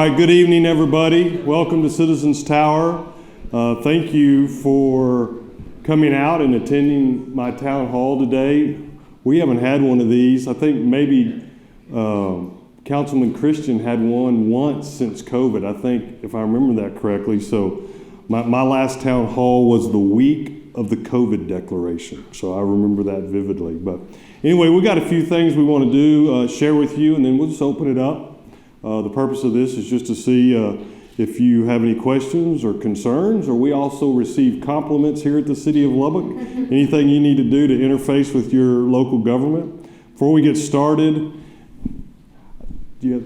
right, good evening, everybody. Welcome to Citizens Tower. Thank you for coming out and attending my town hall today. We haven't had one of these. I think maybe Councilman Christian had one once since COVID, I think, if I remember that correctly. So my last town hall was the week of the COVID declaration. So I remember that vividly. But anyway, we got a few things we want to do, share with you, and then we'll just open it up. The purpose of this is just to see if you have any questions or concerns, or we also receive compliments here at the City of Lubbock. Anything you need to do to interface with your local government. Before we get started, I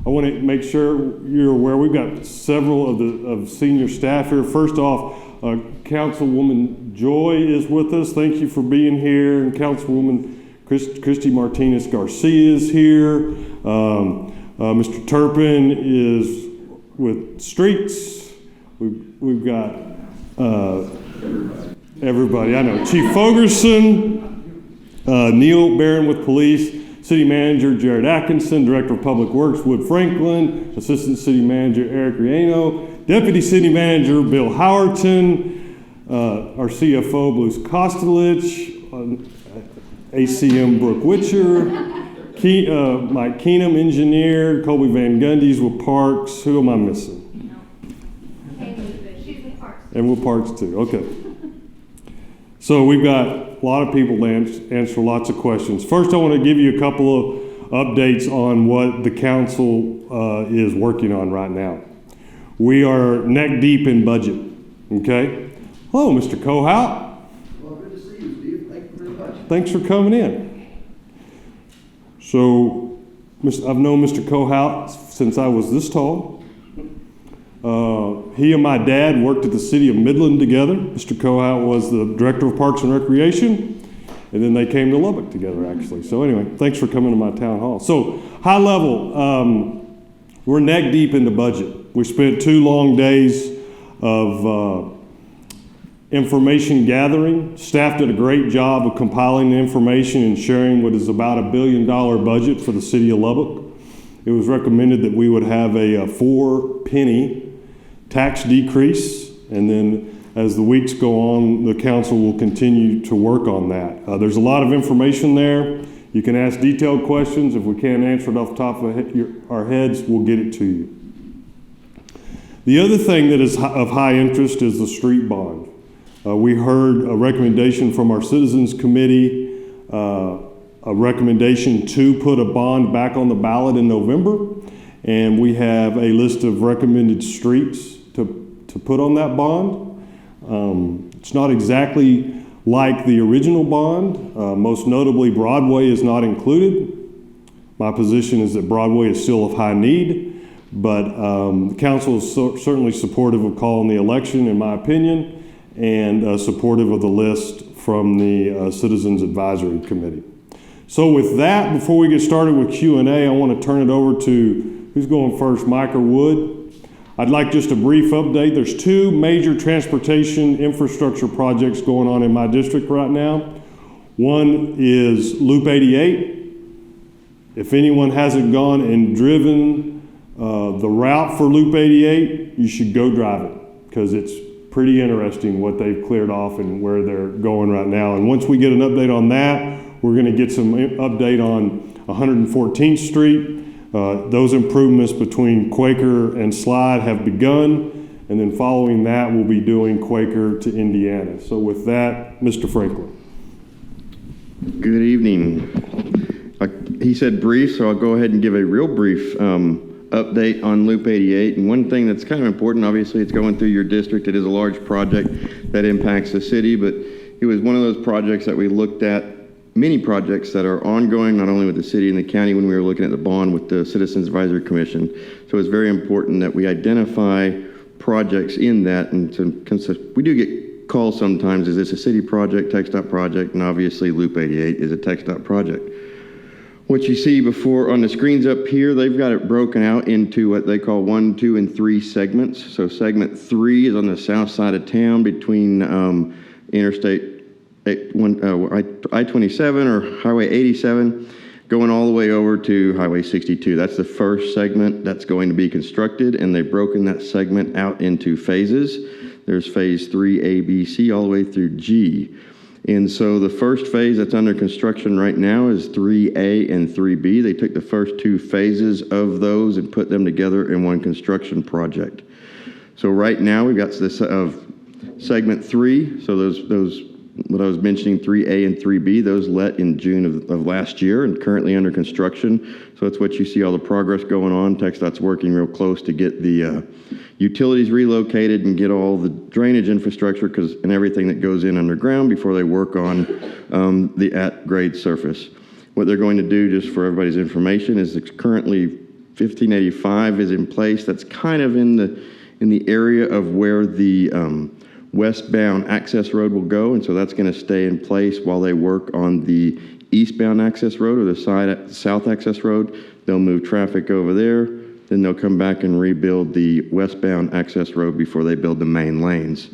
want to make sure you're aware we've got several of senior staff here. First off, Councilwoman Joy is with us. Thank you for being here. And Councilwoman Christy Martinez Garcia is here. Mr. Turpin is with Streets. We've got everybody. I know. Chief Fogerson, Neil Barron with Police, City Manager Jared Atkinson, Director of Public Works Wood Franklin, Assistant City Manager Eric Rieno, Deputy City Manager Bill Howerton, our CFO Bruce Kostelich, ACM Brooke Witcher, Mike Keenum, engineer, Colby Van Gundy's with Parks. Who am I missing? She's with Parks. And with Parks too, okay. So we've got a lot of people to answer lots of questions. First, I want to give you a couple of updates on what the council is working on right now. We are neck deep in budget, okay? Hello, Mr. Kohout. Well, good to see you, Steve. Thank you very much. Thanks for coming in. So, I've known Mr. Kohout since I was this tall. He and my dad worked at the City of Midland together. Mr. Kohout was the Director of Parks and Recreation, and then they came to Lubbock together, actually. So anyway, thanks for coming to my town hall. So, high level, we're neck deep into budget. We spent 2 long days of information gathering. Staff did a great job of compiling the information and sharing what is about $1 billion budget for the City of Lubbock. It was recommended that we would have a 4-penny tax decrease, and then as the weeks go on, the council will continue to work on that. There's a lot of information there. You can ask detailed questions. If we can't answer it off the top of our heads, we'll get it to you. The other thing that is of high interest is the street bond. We heard a recommendation from our Citizens Committee, a recommendation to put a bond back on the ballot in November, and we have a list of recommended streets to put on that bond. It's not exactly like the original bond. Most notably, Broadway is not included. My position is that Broadway is still of high need, but the council is certainly supportive of calling the election, in my opinion, and supportive of the list from the Citizens Advisory Committee. So with that, before we get started with Q&A, I want to turn it over to, who's going first, Mike or Wood? I'd like just a brief update. There's 2 major transportation infrastructure projects going on in my district right now. One is Loop 88. If anyone hasn't gone and driven the route for Loop 88, you should go drive it, because it's pretty interesting what they've cleared off and where they're going right now. And once we get an update on that, we're going to get some update on 114th Street. Those improvements between Quaker and Slide have begun, and then following that, we'll be doing Quaker to Indiana. So with that, Mr. Franklin. Good evening. He said brief, so I'll go ahead and give a real brief update on Loop 88. And one thing that's kind of important, obviously it's going through your district. It is a large project that impacts the city, but it was one of those projects that we looked at, many projects that are ongoing, not only with the city and the county when we were looking at the bond with the Citizens Advisory Commission. So it's very important that we identify projects in that, and we do get calls sometimes, is this a city project, TxDOT project? And obviously Loop 88 is a TxDOT project. What you see before on the screens up here, they've got it broken out into what they call 1, 2, and 3 segments. So segment 3 is on the south side of town between Interstate I-27 or Highway 87 going all the way over to Highway 62. That's the first segment that's going to be constructed, and they've broken that segment out into phases. There's phase 3, A, B, C, all the way through G. And so the first phase that's under construction right now is 3A and 3B. They took the first two phases of those and put them together in one construction project. So right now we've got this of segment 3. So those what I was mentioning, 3A and 3B, those let in June of last year and currently under construction. So that's what you see all the progress going on. TxDOT's working real close to get the utilities relocated and get all the drainage infrastructure and everything that goes in underground before they work on the at-grade surface. What they're going to do, just for everybody's information, is it's currently 1585 is in place. That's kind of in the area of where the westbound access road will go, and so that's going to stay in place while they work on the eastbound access road or the south access road. They'll move traffic over there, then they'll come back and rebuild the westbound access road before they build the main lanes.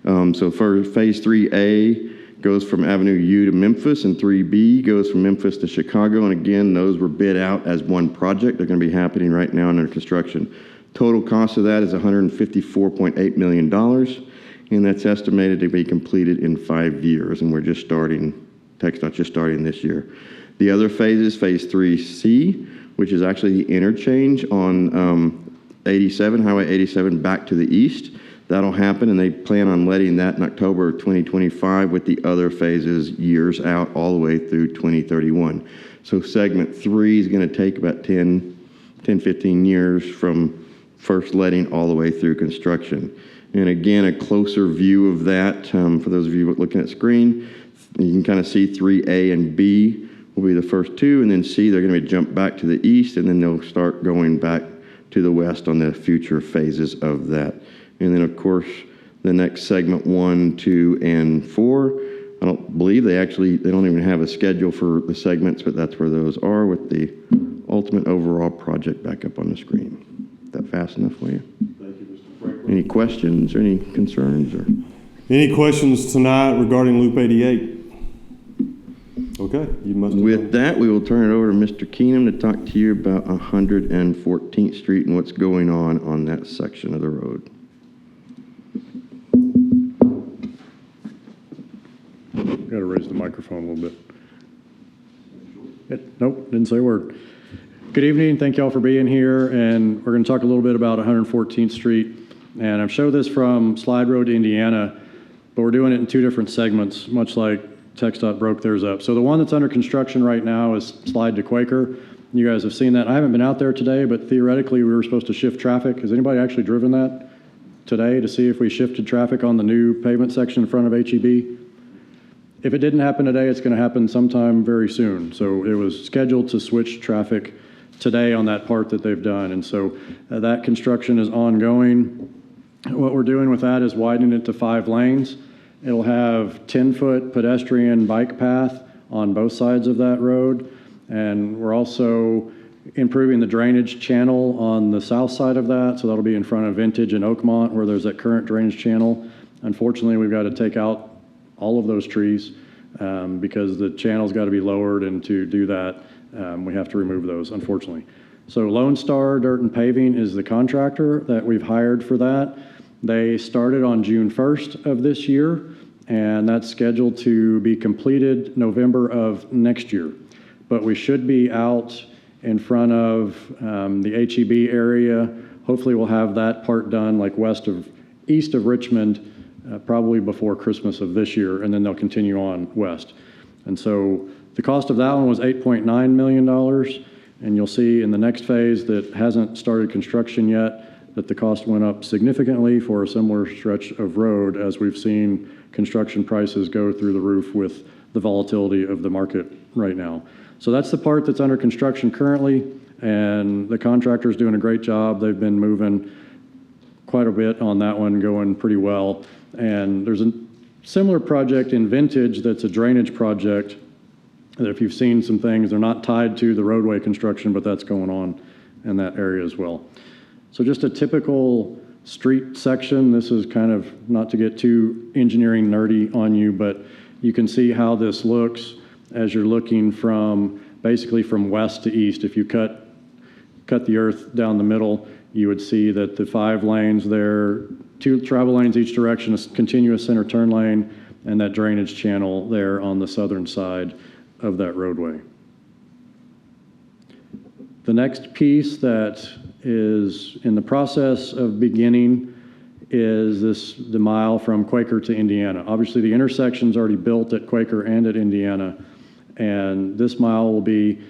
So for phase 3A goes from Avenue U to Memphis, and 3B goes from Memphis to Chicago, and again, those were bid out as one project. They're going to be happening right now under construction. Total cost of that is $154.8 million. And that's estimated to be completed in 5 years, and we're just starting, TxDOT's just starting this year. The other phases, phase 3C, which is actually the interchange on 87, Highway 87 back to the east. That'll happen, and they plan on letting that in October of 2025 with the other phases years out all the way through 2031. So segment 3 is going to take about 15 years from first letting all the way through construction. And again, a closer view of that, for those of you looking at screen, you can kind of see 3A and B will be the first two, and then C, they're going to be jumped back to the east, and then they'll start going back to the west on the future phases of that. And then, of course, the next segment 1, 2, and 4, I don't believe they don't even have a schedule for the segments, but that's where those are with the ultimate overall project back up on the screen. Is that fast enough for you? Any questions or any concerns? Any questions tonight regarding Loop 88? Okay, you must have With that, we will turn it over to Mr. Keenum to talk to you about 114th Street and what's going on that section of the road. Got to raise the microphone a little bit. Nope, didn't say a word. Good evening, thank you all for being here, and we're going to talk a little bit about 114th Street. And I've showed this from Slide Road to Indiana, but we're doing it in 2 different segments, much like TxDOT broke theirs up. So the one that's under construction right now is Slide to Quaker. You guys have seen that. I haven't been out there today, but theoretically we were supposed to shift traffic. Has anybody actually driven that today to see if we shifted traffic on the new pavement section in front of HEB? If it didn't happen today, it's going to happen sometime very soon. So it was scheduled to switch traffic today on that part that they've done. And so that construction is ongoing. What we're doing with that is widening it to 5 lanes. It'll have 10-foot pedestrian bike path on both sides of that road. And we're also improving the drainage channel on the south side of that. So that'll be in front of Vintage and Oakmont where there's that current drainage channel. Unfortunately, we've got to take out all of those trees because the channel's got to be lowered, and to do that, we have to remove those, unfortunately. So Lone Star Dirt and Paving is the contractor that we've hired for that. They started on June 1st of this year, and that's scheduled to be completed November of next year. But we should be out in front of the HEB area. Hopefully we'll have that part done like east of Richmond probably before Christmas of this year, and then they'll continue on west. And so the cost of that one was $8.9 million. And you'll see in the next phase that hasn't started construction yet that the cost went up significantly for a similar stretch of road, as we've seen construction prices go through the roof with the volatility of the market right now. So that's the part that's under construction currently, and the contractor's doing a great job. They've been moving quite a bit on that one, going pretty well. And there's a similar project in Vintage that's a drainage project that, if you've seen some things, they're not tied to the roadway construction, but that's going on in that area as well. So just a typical street section. This is kind of, not to get too engineering nerdy on you, but you can see how this looks as you're looking from basically from west to east. If you cut the earth down the middle, you would see that the 5 lanes there, 2 travel lanes each direction, a continuous center turn lane, and that drainage channel there on the southern side of that roadway. The next piece that is in the process of beginning is the mile from Quaker to Indiana. Obviously, the intersection's already built at Quaker and at Indiana, and this mile will be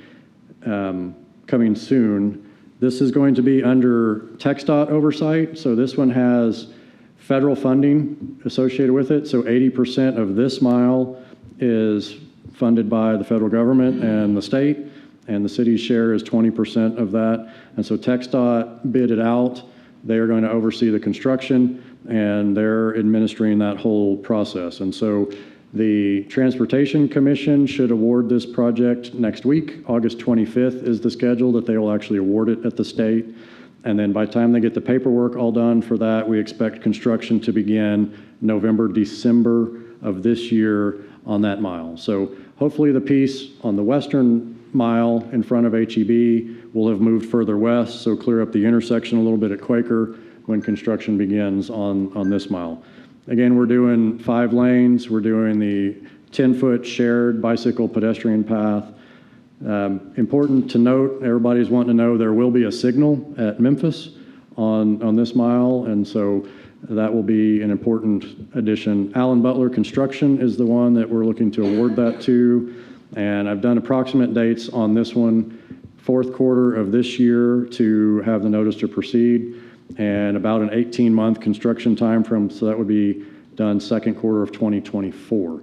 coming soon. This is going to be under TxDOT oversight, so this one has federal funding associated with it. So 80% of this mile is funded by the federal government and the state, and the city's share is 20% of that. And so TxDOT bid it out. They are going to oversee the construction, and they're administering that whole process. And so the Transportation Commission should award this project next week. August 25th is the schedule that they will actually award it at the state. And then by the time they get the paperwork all done for that, we expect construction to begin November, December of this year on that mile. So hopefully the piece on the western mile in front of HEB will have moved further west, so clear up the intersection a little bit at Quaker when construction begins on this mile. Again, we're doing 5 lanes. We're doing the 10-foot shared bicycle pedestrian path. Important to note, everybody's wanting to know there will be a signal at Memphis on this mile, and so that will be an important addition. Allen Butler Construction is the one that we're looking to award that to, and I've done approximate dates on this one, 4th quarter of this year to have the notice to proceed, and about an 18-month construction time frame, so that would be done 2nd quarter of 2024.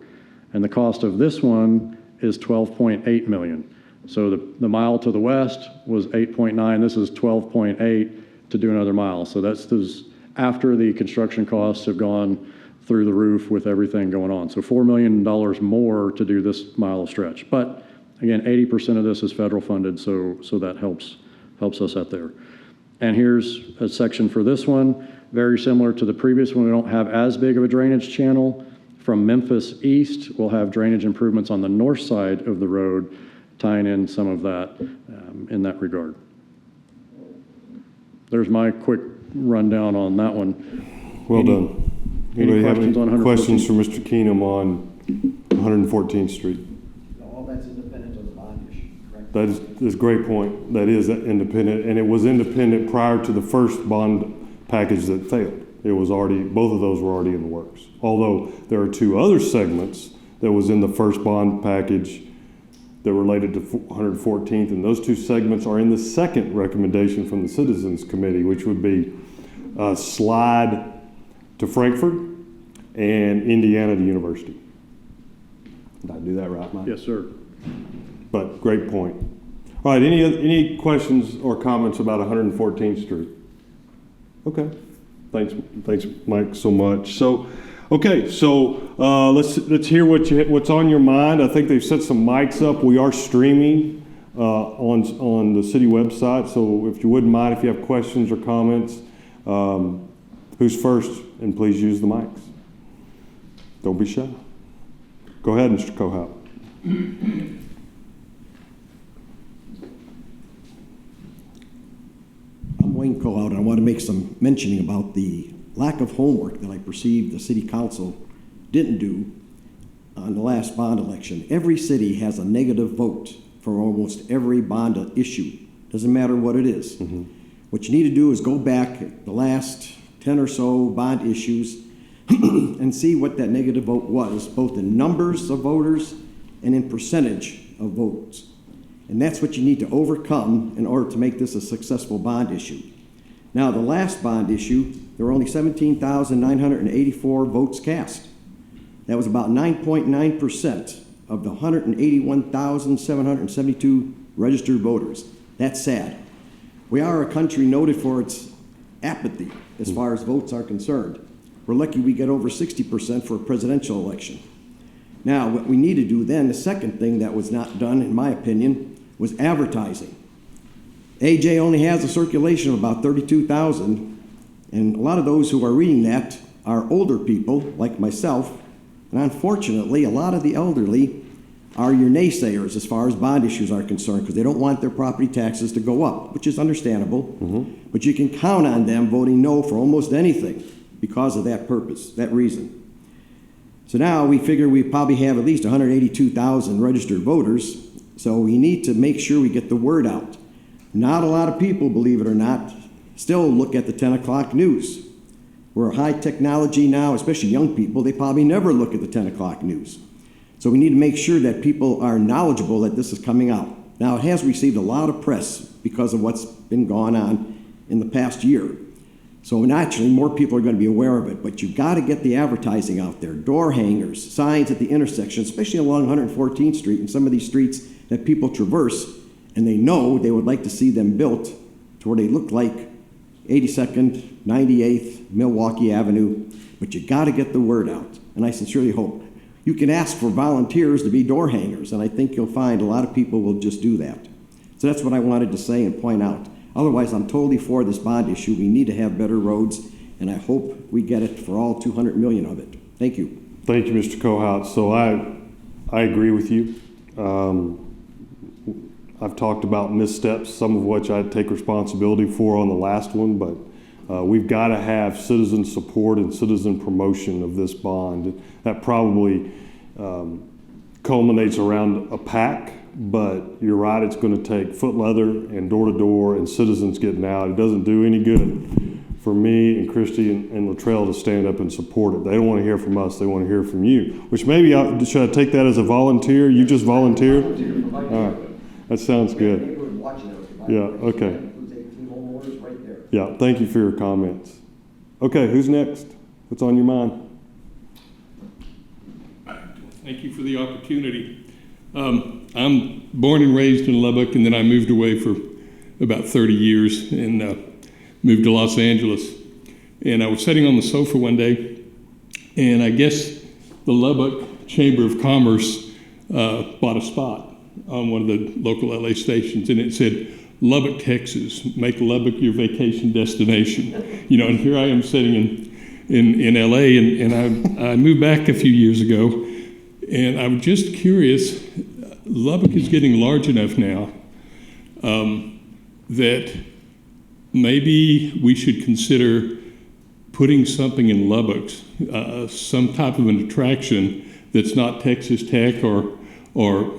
And the cost of this one is $12.8 million. So the mile to the west was 8.9. This is 12.8 to do another mile. So that's after the construction costs have gone through the roof with everything going on. So $4 million more to do this mile of stretch. But again, 80% of this is federal funded, so that helps us out there. And here's a section for this one, very similar to the previous one. We don't have as big of a drainage channel. From Memphis east, we'll have drainage improvements on the north side of the road, tying in some of that in that regard. There's my quick rundown on that one. Well done. Any Anybody have questions on any 114th? questions for Mr. Keenum on 114th Street? All that's independent of the bond issue, correct? That is a great point. That is independent, and it was independent prior to the first bond package that failed. It was already, both of those were already in the works. Although there are 2 other segments that was in the first bond package that related to 114th, and those 2 segments are in the second recommendation from the Citizens Committee, which would be slide to Frankfurt and Indiana to University. Did I do that right, Mike? Yes, sir. But great point. All right, any questions or comments about 114th Street? Okay, thanks, Mike, so much. So, okay, so let's hear what's on your mind. I think they've set some mics up. We are streaming on the city website, so if you wouldn't mind, if you have questions or comments, who's first? And please use the mics. Don't be shy. Go ahead, Mr. Cohout. I'm Wayne Cohout, and I want to make some mentioning about the lack of homework that I perceive the city council didn't do on the last bond election. Every city has a negative vote for almost every bond issue. Doesn't matter what it is. Mm-hmm. What you need to do is go back the last 10 or so bond issues and see what that negative vote was, both in numbers of voters and in percentage of votes. And that's what you need to overcome in order to make this a successful bond issue. Now, the last bond issue, there were only 17,984 votes cast. That was about 9.9% of the 181,772 registered voters. That's sad. We are a country noted for its apathy as far as votes are concerned. We're lucky we get over 60% for a presidential election. Now, what we need to do then, the second thing that was not done, in my opinion, was advertising. AJ only has a circulation of about 32,000, and a lot of those who are reading that are older people, like myself, and unfortunately, a lot of the elderly are your naysayers as far as bond issues are concerned, because they don't want their property taxes to go up, which is understandable. But you can count on them voting no for almost anything because of that purpose, that reason. So now we figure we probably have at least 182,000 registered voters, so we need to make sure we get the word out. Not a lot of people, believe it or not, still look at the 10 o'clock news. We're high technology now, especially young people, they probably never look at the 10 o'clock news. So we need to make sure that people are knowledgeable that this is coming out. Now, it has received a lot of press because of what's been going on in the past year. So naturally, more people are going to be aware of it, but you've got to get the advertising out there. Door hangers, signs at the intersection, especially along 114th Street and some of these streets that people traverse, and they know they would like to see them built to where they look like 82nd, 98th, Milwaukee Avenue, but you got to get the word out, and I sincerely hope. You can ask for volunteers to be door hangers, and I think you'll find a lot of people will just do that. So that's what I wanted to say and point out. Otherwise, I'm totally for this bond issue. We need to have better roads, and I hope we get it for all 200 million of it. Thank you. Thank you, Mr. Kohout. So I agree with you. I've talked about missteps, some of which I take responsibility for on the last one, but we've got to have citizen support and citizen promotion of this bond. That probably culminates around a PAC, but you're right, it's going to take foot leather and door-to-door and citizens getting out. It doesn't do any good for me and Christy and Luttrell to stand up and support it. They don't want to hear from us, they want to hear from you, which maybe, should I take that as a volunteer? You just volunteered? All right, that sounds good. Yeah, okay. Yeah, thank you for your comments. Okay, who's next? What's on your mind? Thank you for the opportunity. I'm born and raised in Lubbock, and then I moved away for about 30 years and moved to Los Angeles. And I was sitting on the sofa one day, and I guess the Lubbock Chamber of Commerce bought a spot on one of the local LA stations, and it said, Lubbock, Texas, make Lubbock your vacation destination. You know, and here I am sitting in LA, and I moved back a few years ago, and I'm just curious, Lubbock is getting large enough now that maybe we should consider putting something in Lubbock, some type of an attraction that's not Texas Tech or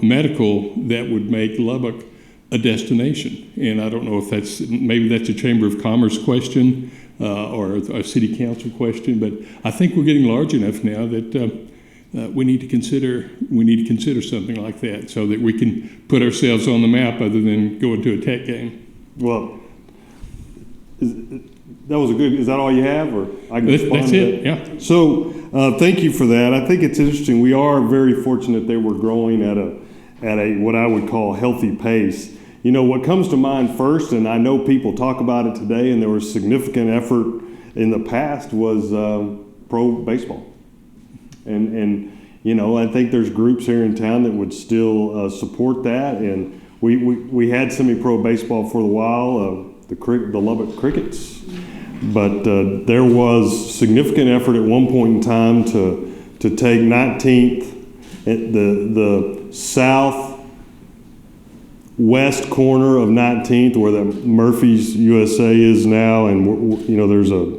medical that would make Lubbock a destination. And I don't know if maybe that's a Chamber of Commerce question or a city council question, but I think we're getting large enough now that we need to consider something like that so that we can put ourselves on the map other than going to a Tech game. Well, that was a good, is that all you have, or I can respond That's to it, that? yeah. So thank you for that. I think it's interesting. We are very fortunate that we're growing at a what I would call healthy pace. You know, what comes to mind first, and I know people talk about it today, and there was significant effort in the past, was pro baseball. And you know, I think there's groups here in town that would still support that. And we had semi-pro baseball for a while, the Lubbock Crickets. But there was significant effort at one point in time to take 19th, the southwest corner of 19th, where the Murphy's USA is now, and you know, there's a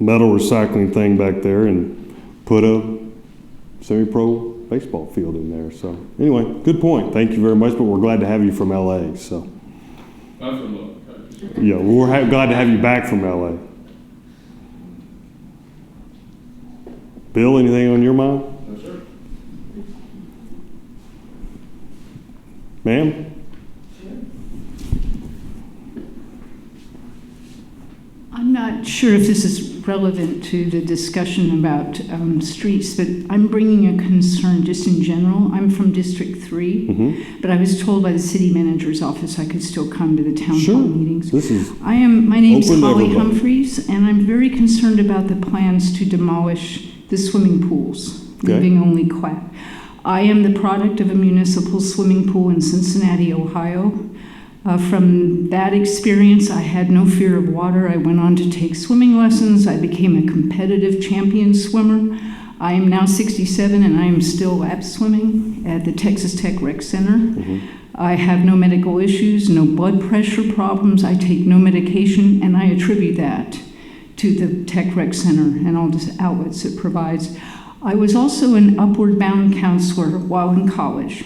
metal recycling thing back there, and put a semi-pro baseball field in there. So anyway, good point. Thank you very much, but we're glad to have you from LA. So I'm from Lubbock. yeah, we're glad to have you back from LA. Bill, anything on your mind? No, sir. Ma'am? I'm not sure if this is relevant to the discussion about streets, but I'm bringing a concern just in general. I'm from District 3, but I was told by the city manager's office I could still come to the town hall meetings. My name's open to Holly everybody. Humphreys, and I'm very concerned about the plans to demolish the swimming pools, Okay. leaving only quack. I am the product of a municipal swimming pool in Cincinnati, Ohio. From that experience, I had no fear of water. I went on to take swimming lessons. I became a competitive champion swimmer. I am now 67 and I am still lap swimming at the Texas Tech Rec Center. I have no medical issues, no blood pressure problems. I take no medication, and I attribute that to the Tech Rec Center and all the outlets it provides. I was also an upward bound counselor while in college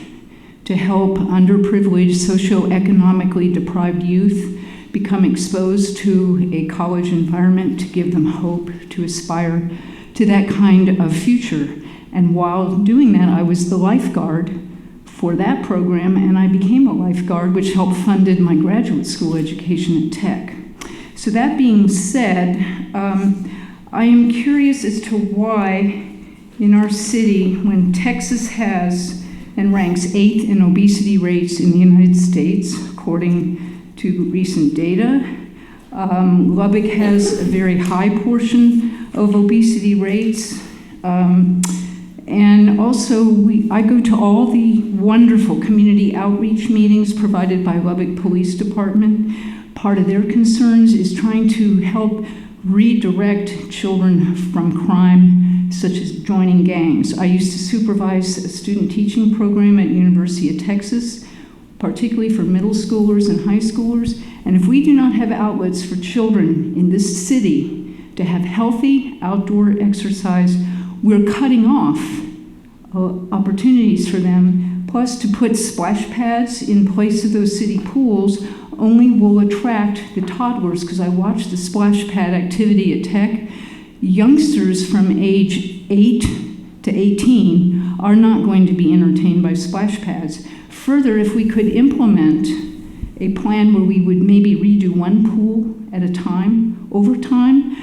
to help underprivileged, socioeconomically deprived youth become exposed to a college environment to give them hope, to aspire to that kind of future. And while doing that, I was the lifeguard for that program, and I became a lifeguard, which helped funded my graduate school education at Tech. So that being said, I am curious as to why in our city, when Texas has and ranks 8th in obesity rates in the United States, according to recent data, Lubbock has a very high portion of obesity rates. And also, I go to all the wonderful community outreach meetings provided by Lubbock Police Department. Part of their concerns is trying to help redirect children from crime, such as joining gangs. I used to supervise a student teaching program at University of Texas, particularly for middle schoolers and high schoolers. And if we do not have outlets for children in this city to have healthy outdoor exercise, we're cutting off opportunities for them. Plus, to put splash pads in place of those city pools only will attract the toddlers, because I watch the splash pad activity at Tech. Youngsters from age 8 to 18 are not going to be entertained by splash pads. Further, if we could implement a plan where we would maybe redo one pool at a time, over time,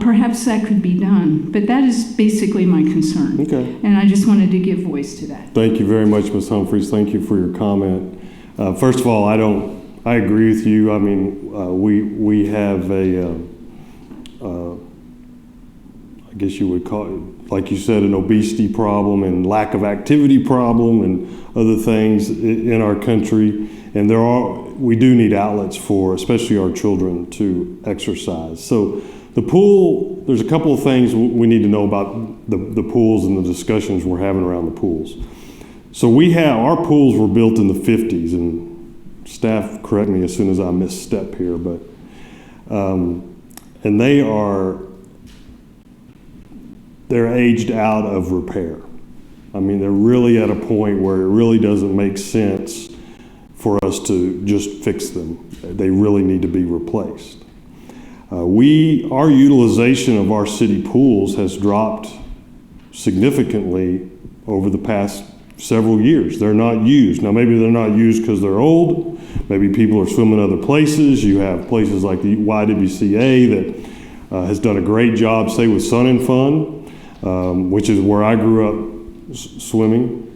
perhaps that could be done. But that is basically my concern. Okay. And I just wanted to give voice to that. Thank you very much, Ms. Humphreys. Thank you for your comment. First of all, I agree with you. I mean, we have I guess you would call it, like you said, an obesity problem and lack of activity problem and other things in our country. And we do need outlets for, especially our children, to exercise. So the pool, there's a couple of things we need to know about the pools and the discussions we're having around the pools. So our pools were built in the 50s, and staff correct me as soon as I misstep here, but, and they're aged out of repair. I mean, they're really at a point where it really doesn't make sense for us to just fix them. They really need to be replaced. Our utilization of our city pools has dropped significantly over the past several years. They're not used. Now, maybe they're not used because they're old. Maybe people are swimming other places. You have places like the YWCA that has done a great job, say, with Sun and Fun, which is where I grew up swimming.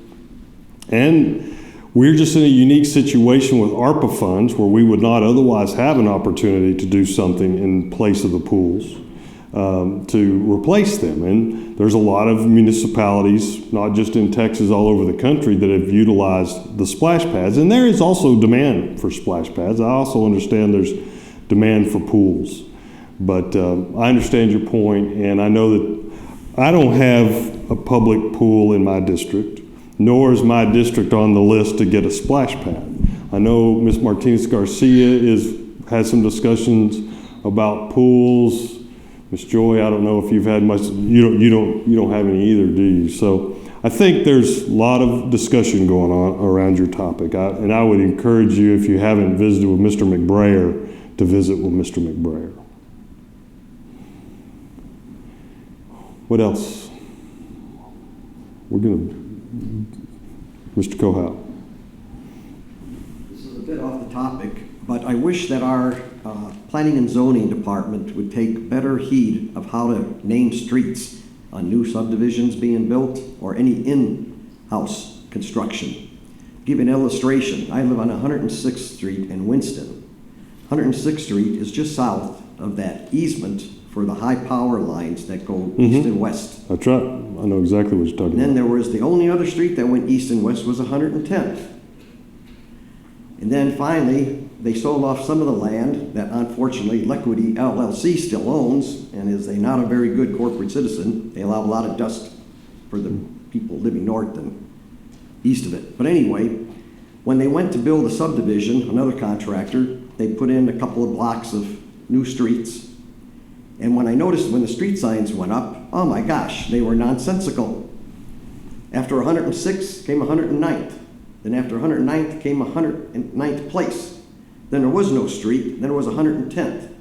And we're just in a unique situation with ARPA funds where we would not otherwise have an opportunity to do something in place of the pools to replace them. And there's a lot of municipalities, not just in Texas, all over the country, that have utilized the splash pads. And there is also demand for splash pads. I also understand there's demand for pools. But I understand your point, and I know that I don't have a public pool in my district, nor is my district on the list to get a splash pad. I know Ms. Martinez Garcia has some discussions about pools. Ms. Joy, I don't know if you've had much. You don't have any either, do you? So I think there's a lot of discussion going on around your topic, and I would encourage you, if you haven't visited with Mr. McBrayer, to visit with Mr. McBrayer. What else? Mr. Kohout. This is a bit off the topic, but I wish that our planning and zoning department would take better heed of how to name streets on new subdivisions being built or any in-house construction. Give an illustration. I live on 106th Street in Winston. 106th Street is just south of that easement for the high power lines that go east and west. That's right. I know exactly what you're talking And then about. there was the only other street that went east and west was 110th. And then finally, they sold off some of the land that unfortunately Lequity LLC still owns, and is not a very good corporate citizen. They allow a lot of dust for the people living north and east of it. But anyway, when they went to build a subdivision, another contractor, they put in a couple of blocks of new streets. And when I noticed when the street signs went up, oh my gosh, they were nonsensical. After 106 came 109th. Then after 109th came 109th place. Then there was no street, then there was 110th.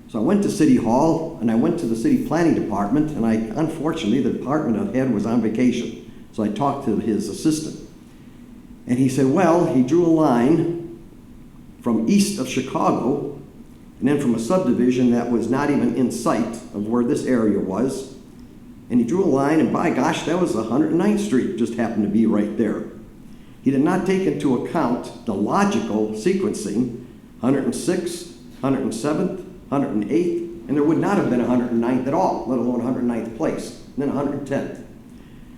So I went to City Hall and I went to the city planning department, and unfortunately the department head was on vacation. So I talked to his assistant. And he said, well, he drew a line from east of Chicago and then from a subdivision that was not even in sight of where this area was. And he drew a line, and by gosh, that was 109th Street, just happened to be right there. He did not take into account the logical sequencing, 106th, 107th, 108th, and there would not have been 109th at all, let alone 109th place, and then 110th.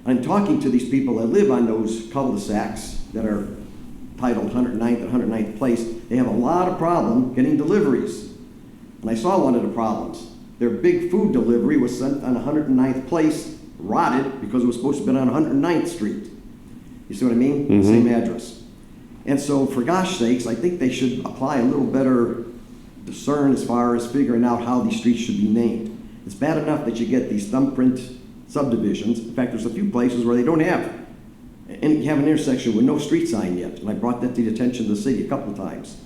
I'm talking to these people that live on those cul-de-sacs that are titled 109th and 109th place. They have a lot of problem getting deliveries. And I saw one of the problems. Their big food delivery was sent on 109th place, rotted, because it was supposed to have been on 109th Street. You see what I mean? Mm-hmm. Same address. And so, for gosh sakes, I think they should apply a little better discern as far as figuring out how these streets should be named. It's bad enough that you get these thumbprint subdivisions. In fact, there's a few places where they don't have, and you have an intersection with no street sign yet. And I brought that to the attention of the city a couple of times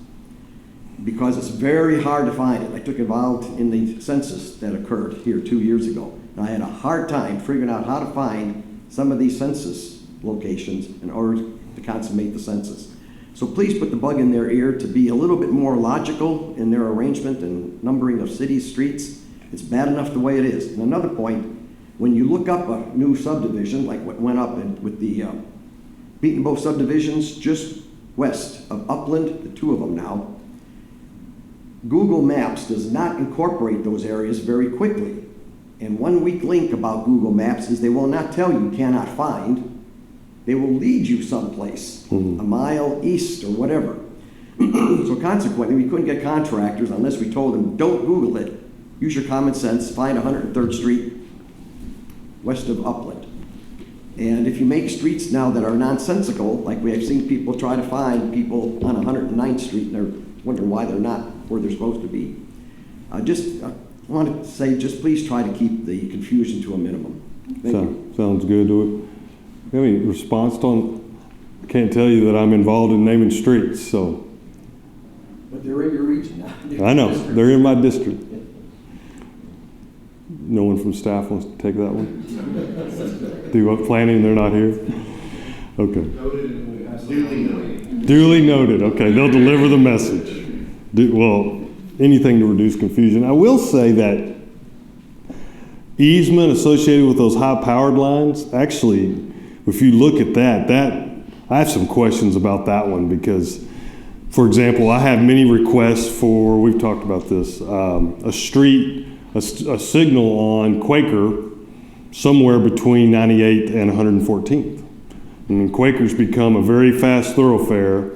because it's very hard to find it. I took involved in the census that occurred here 2 years ago. And I had a hard time figuring out how to find some of these census locations in order to consummate the census. So please put the bug in their ear to be a little bit more logical in their arrangement and numbering of cities, streets. It's bad enough the way it is. And another point, when you look up a new subdivision, like what went up with the Beaten Bow subdivisions just west of Upland, the two of them now, Google Maps does not incorporate those areas very quickly. And one weak link about Google Maps is they will not tell you cannot find. They will lead you someplace, a mile east or whatever. So consequently, we couldn't get contractors unless we told them, don't Google it. Use your common sense, find 103rd Street west of Upland. And if you make streets now that are nonsensical, like we have seen people try to find people on 109th Street, and they're wondering why they're not where they're supposed to be. I want to say, just please try to keep the confusion to a minimum. Thank you. Sounds good. Do you have any response on? I can't tell you that I'm involved in naming streets, so. But they're in your region now. I know, they're in my district. No one from staff wants to take that one? Do what planning, they're not here? Okay. Duly noted. Okay, they'll deliver the message. Well, anything to reduce confusion. I will say that easement associated with those high-powered lines, actually, if you look at that, I have some questions about that one because, for example, I have many requests for, we've talked about this, a signal on Quaker somewhere between 98th and 114th. I mean, Quaker's become a very fast thoroughfare,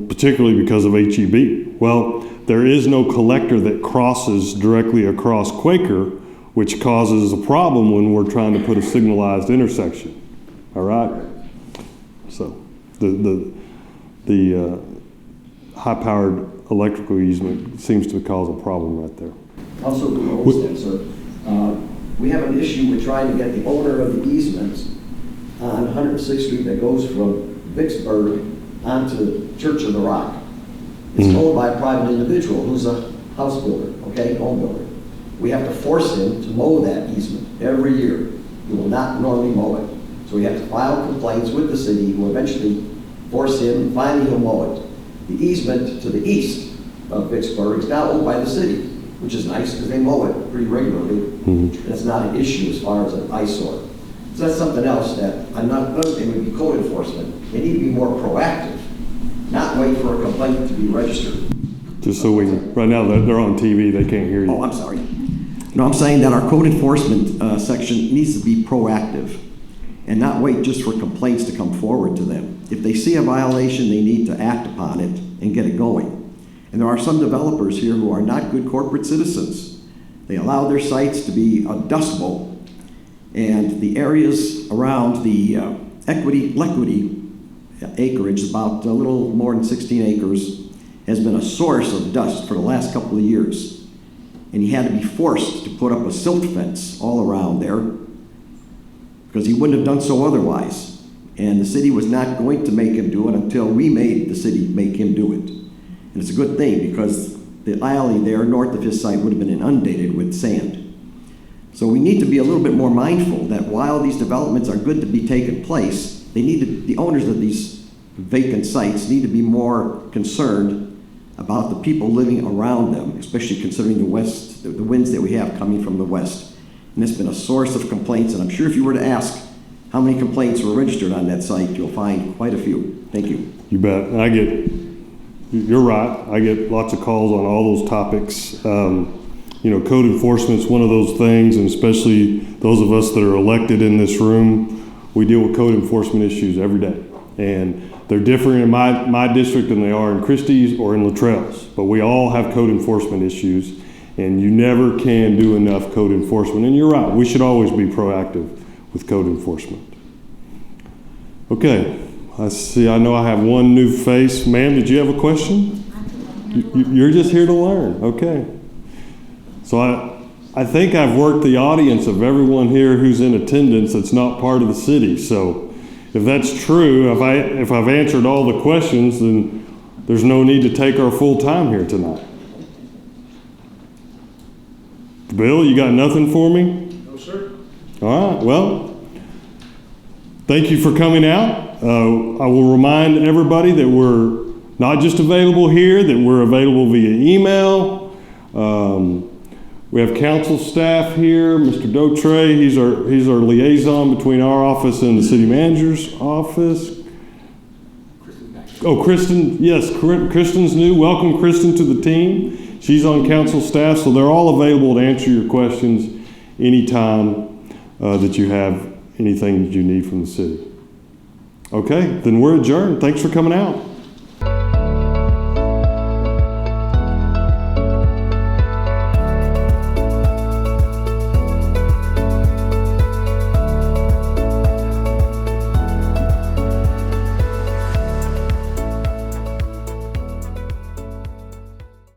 particularly because of HEB. Well, there is no collector that crosses directly across Quaker, which causes a problem when we're trying to put a signalized intersection. All right? So the high-powered electrical easement seems to cause a problem right there. Also, sir, we have an issue with trying to get the owner of the easement on 106th Street that goes from Vicksburg onto Church of the Rock. It's owned by a private individual who's a house builder, okay, home builder. We have to force him to mow that easement every year. He will not normally mow it. So we have to file complaints with the city who eventually force him, and finally he'll mow it. The easement to the east of Vicksburg is now owned by the city, which is nice because they mow it pretty regularly. That's not an issue as far as an eyesore. So that's something else that another thing would be code enforcement. They need to be more proactive, not wait for a complaint to be registered. Just so right now they're on TV, they can't hear you. Oh, I'm sorry. No, I'm saying that our code enforcement section needs to be proactive and not wait just for complaints to come forward to them. If they see a violation, they need to act upon it and get it going. And there are some developers here who are not good corporate citizens. They allow their sites to be a dust bowl. And the areas around the Lequity acreage, about a little more than 16 acres, has been a source of dust for the last couple of years. And he had to be forced to put up a silt fence all around there because he wouldn't have done so otherwise. And the city was not going to make him do it until we made the city make him do it. And it's a good thing because the alley there north of his site would have been inundated with sand. So we need to be a little bit more mindful that while these developments are good to be taking place, the owners of these vacant sites need to be more concerned about the people living around them, especially considering the winds that we have coming from the west. And it's been a source of complaints, and I'm sure if you were to ask how many complaints were registered on that site, you'll find quite a few. Thank you. You bet. And you're right. I get lots of calls on all those topics. Code enforcement's one of those things, and especially those of us that are elected in this room, we deal with code enforcement issues every day. And they're different in my district than they are in Christie's or in Luttrell's. But we all have code enforcement issues, and you never can do enough code enforcement. And you're right, we should always be proactive with code enforcement. Okay, I know I have one new face. Ma'am, did you have a question? You're just here to learn, okay. So I think I've worked the audience of everyone here who's in attendance that's not part of the city. So if that's true, if I've answered all the questions, then there's no need to take our full time here tonight. Bill, you got nothing for me? No, sir. All right, well, thank you for coming out. I will remind everybody that we're not just available here, that we're available via email. We have council staff here. Mr. Dautre, he's our liaison between our office and the city manager's office. Oh, Kristen, yes, Kristen's new. Welcome, Kristen, to the team. She's on council staff, so they're all available to answer your questions anytime that you have anything that you need from the city. Okay, then we're adjourned. Thanks for coming out.